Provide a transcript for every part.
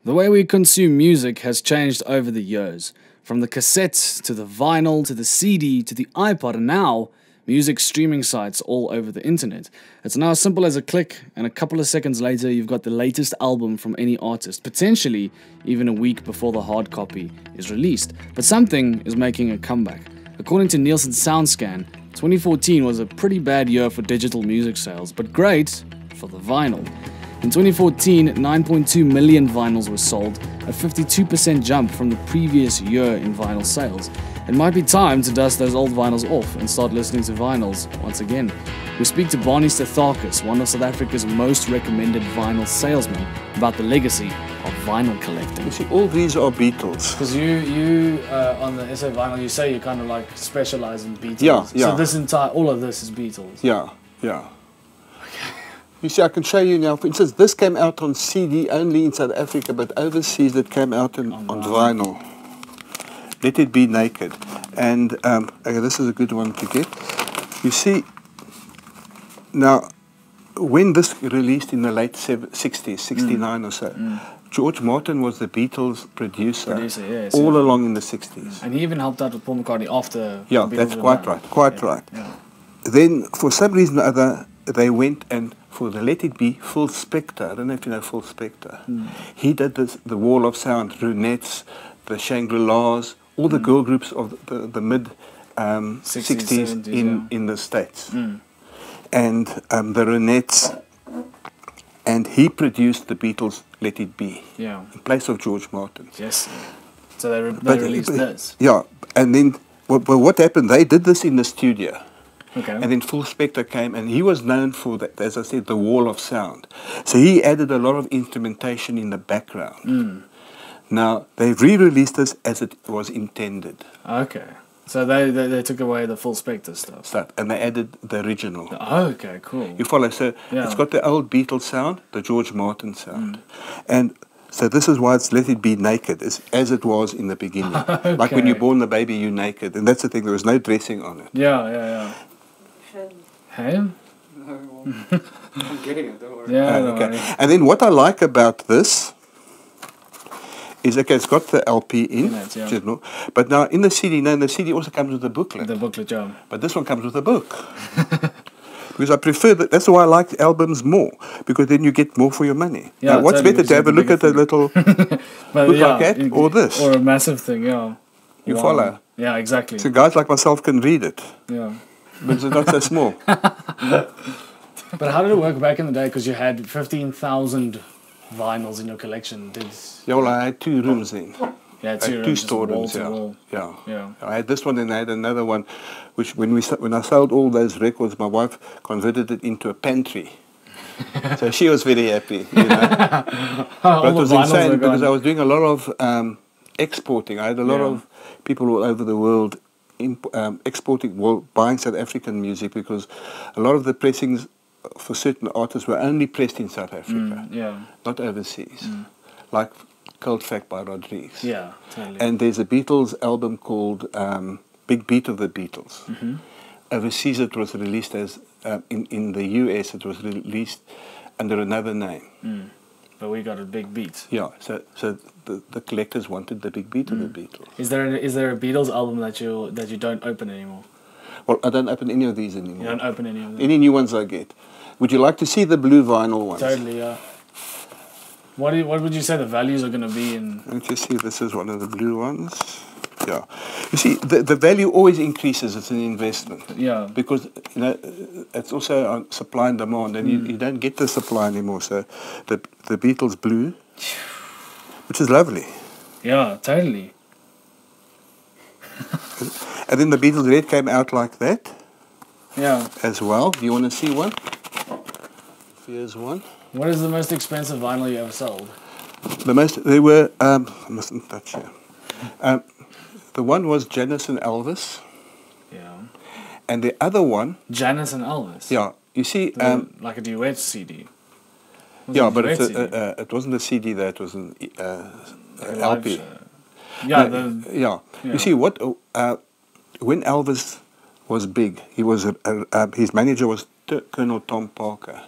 The way we consume music has changed over the years. From the cassette to the vinyl to the CD to the iPod, and now music streaming sites all over the internet. It's now as simple as a click, and a couple of seconds later you've got the latest album from any artist, potentially even a week before the hard copy is released. But something is making a comeback. According to Nielsen's SoundScan, 2014 was a pretty bad year for digital music sales, but great for the vinyl. In 2014, 9.2 million vinyls were sold, a 52% jump from the previous year in vinyl sales. It might be time to dust those old vinyls off and start listening to vinyls once again. We speak to Barney Stathakis, one of South Africa's most recommended vinyl salesmen, about the legacy of vinyl collecting. You see, all these are Beatles. Because you on the SA Vinyl, you say you kind of like specialize in Beatles. Yeah. So all of this is Beatles. Yeah. You see, I can show you now, for instance, this came out on CD only in South Africa, but overseas it came out on vinyl. Let It Be Naked. And okay, this is a good one to get. You see, now, when this released in the late 60s, 69 or so, George Martin was the Beatles producer yes, all along in the 60s. And he even helped out with Paul McCartney after. Yeah, that's quite right. Yeah. Then, for some reason or other, they went and for the Let It Be, Phil Spector, I don't know if you know Phil Spector, he did the Wall of Sound, Runettes, the Shangri-Las, all the girl groups of the mid 60s in the States. And the Runettes, and he produced the Beatles' Let It Be in place of George Martin. Yes. So they released this. Yeah, and then what happened, they did this in the studio. Okay. And then Phil Spector came, and he was known for that, as I said, the wall of sound. So he added a lot of instrumentation in the background. Now, they've re-released this as it was intended. Okay. So they took away the Phil Spector stuff. And they added the original. Okay, cool. You follow? So it's got the old Beatles sound, the George Martin sound. And so this is why it's Let It Be Naked, as it was in the beginning. Okay. Like when you're born the baby, you're naked. And that's the thing, there was no dressing on it. Yeah. Hey? No, I'm getting it, don't worry. Yeah, don't okay. worry. And then what I like about this is, okay, it's got the LP in, but now in the CD, the CD also comes with a booklet. The booklet, yeah. But this one comes with a book. Because I prefer that, that's why I like albums more, because then you get more for your money. Yeah, now, what's better, to have a look at a little book like that, or this? Or a massive thing, yeah. You follow? Yeah, exactly. So guys like myself can read it. Yeah. Because it's not so small. But how did it work back in the day? Because you had 15,000 vinyls in your collection. Yeah, well, I had 2 rooms then. Yeah, I had 2 storerooms, yeah. I had this one and I had another one, which when I sold all those records, my wife converted it into a pantry. So she was very happy, you know. But it was insane because I was doing a lot of exporting. I had a lot of people all over the world exporting, buying South African music, because a lot of the pressings for certain artists were only pressed in South Africa, not overseas, like Cold Fact by Rodriguez. Yeah, totally. And there's a Beatles album called Big Beat of the Beatles. Overseas it was released as, in the US it was released under another name. But we got a Big Beat. Yeah, so the collectors wanted the Big Beat of the Beatles. Is there a Beatles album that you don't open anymore? Well, I don't open any of these anymore. You don't open any of them? Any new ones I get. Would you like to see the blue vinyl ones? Totally, yeah. What would you say the values are going to be in? Let me see, this is one of the blue ones. Yeah. You see, the value always increases. It's an investment. Yeah. Because, you know, it's also on supply and demand, and you don't get the supply anymore. So the Beatles blue, which is lovely. Yeah, totally. And then the Beatles red came out like that. Yeah. As well. Do you want to see one? Here's one. What is the most expensive vinyl you ever sold? They were, I mustn't touch here. The one was Janis and Elvis. Yeah. And the other one... Janis and Elvis? Yeah. You see... like a duet CD? Yeah, but it wasn't a CD though, it was an LP. Yeah, yeah. You see, when Elvis was big, he was his manager was Colonel Tom Parker.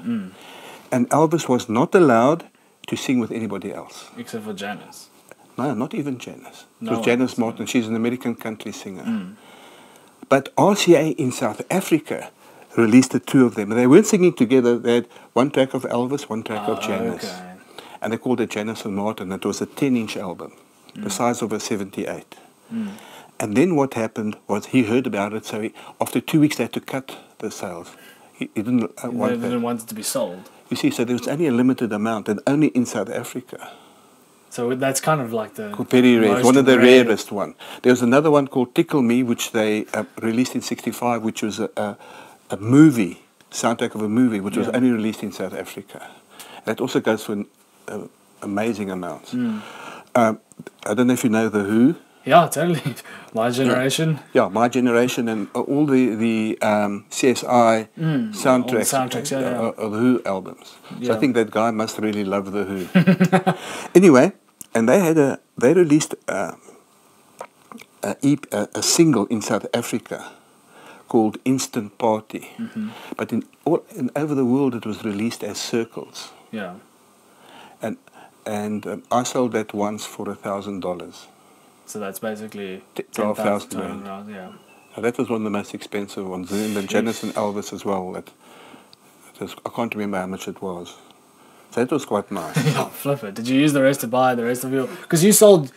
And Elvis was not allowed to sing with anybody else. Except for Janice. No, not even Janice. It No was one Janice else, Martin. She's an American country singer. But RCA in South Africa released the two of them. They weren't singing together. They had one track of Elvis, one track of Janice. Okay. And they called it Janice and Martin. It was a 10-inch album, the size of a 78. And then what happened was he heard about it, so after 2 weeks they had to cut the sales. He didn't want They didn't want it to be sold. You see, so there was only a limited amount, and only in South Africa. So that's kind of like the Very rare. most One of the rare. rarest one. There was another one called Tickle Me, which they released in '65, which was a movie, soundtrack of a movie, which was only released in South Africa. That also goes for amazing amounts. I don't know if you know The Who. Yeah, totally. My generation. Yeah, My Generation and all the CSI soundtracks, all the soundtracks, of the Who albums. So I Yeah. think that guy must really love The Who. Anyway, and they released a single in South Africa called Instant Party. But in over the world it was released as Circles. Yeah. And I sold that once for $1,000. So that's basically 12,000 rand. Yeah. Now, that was one of the most expensive ones. And then Janice and Elvis as well. I can't remember how much it was. So that was quite nice. Yeah, flip it. Did you use the rest to buy the rest of your? Because you sold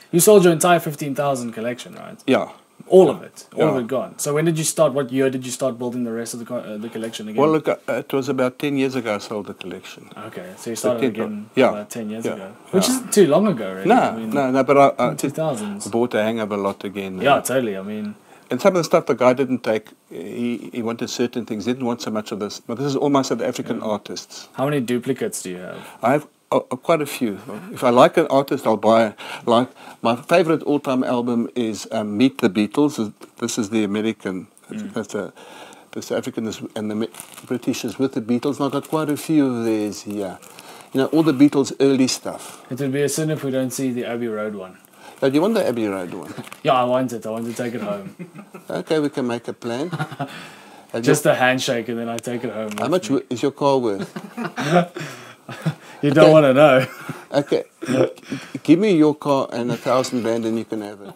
your entire 15,000 collection, right? Yeah. All of it. All Yeah. of it gone. So when did you start? What year did you start building the rest of the collection again? Well, look, it was about 10 years ago I sold the collection. Okay, so you started again Yeah. about 10 years Yeah. ago, which isn't too long ago, really. No, but I 2000s. bought a hang of a lot again. Yeah, totally. I mean, And some of the stuff the guy didn't take, he wanted certain things, he didn't want so much of this. But this is all my South African artists. how many duplicates do you have? I have quite a few. If I like an artist, I'll buy. Like my favorite all-time album is Meet the Beatles. This is the American. That's the South African and the British is with the Beatles. And I've got quite a few of theirs here. You know, all the Beatles' early stuff. It would be a sin if we don't see the Abbey Road one. Do you want the Abbey Road one? Yeah, I want it. I want to take it home. Okay, we can make a plan. Just a handshake and then I take it home. How much is your car worth? You don't want to know. Okay, give me your car and 1,000 rand and you can have it.